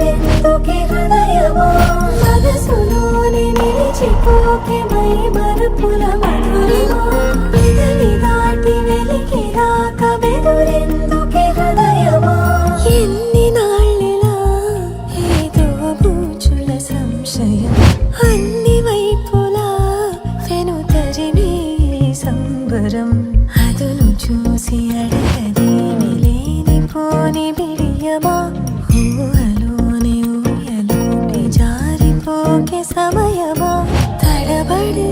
బెదురెందుకే హృదయమా మనసులోని నిలిచిపోకే మై మరపుల మధురిమా పెదవి దాటి వెలికి రాక బెదురెందుకే హృదయమా ఎన్ని నాళ్ళిలా ఏదో బూచుల సంశయం అన్ని వైపులా వెనుతరిమే సంబరం అదును చూసి అడగదేమి లేనిపోని బిడియమా ఊహలోని ఊయలోకి జారిపోకే సమయమా తడబడే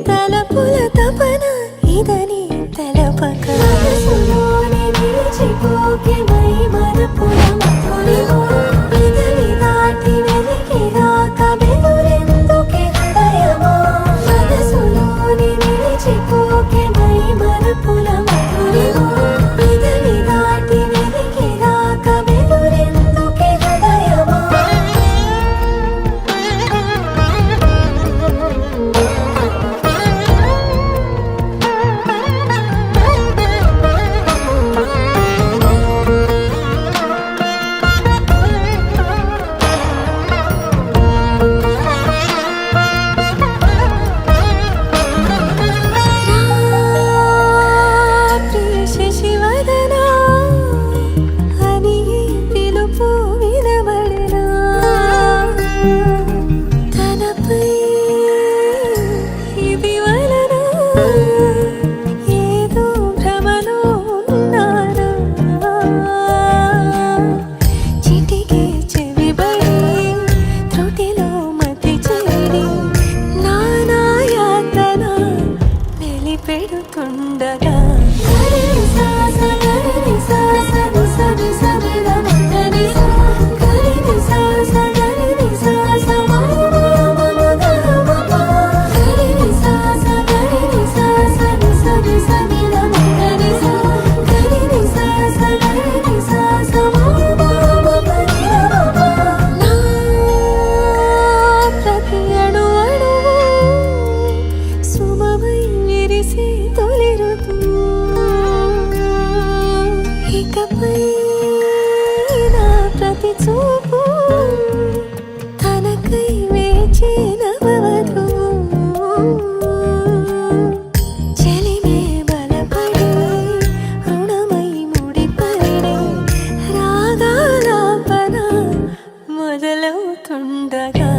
తలపుల తపన ఇదని తెలపక మనసులోని నిలిచిపోకే మై మరపుల మధురిమా పెదవి దాటి వెలికి రాక బెదురెందుకే హృదయమా మనసులోని నిలిచిపోకే మై మరపుల మధురిమా పెదవి దాటి వెలికి రాక బెదురెందుకే హృదయమా శశివదనా అని పిలుపు వినబడనా తనపై ఇది వలన ఏదో భ్రమలో ఉన్నానా చిటికే చెవిబడి త్రుటిలో మతి చేరి నానా యాతన వెలిపెడుతుండగా ప్రతి అణు అణువు సుమమై విరిసి తొలి ఋతువు ఇకపై నా ప్రతి చూపు తనకై వేచి నవవధువు చెలిమే బలపడి రుణమై ముడిపడి రాగాలాపన మొదలవుతుండగా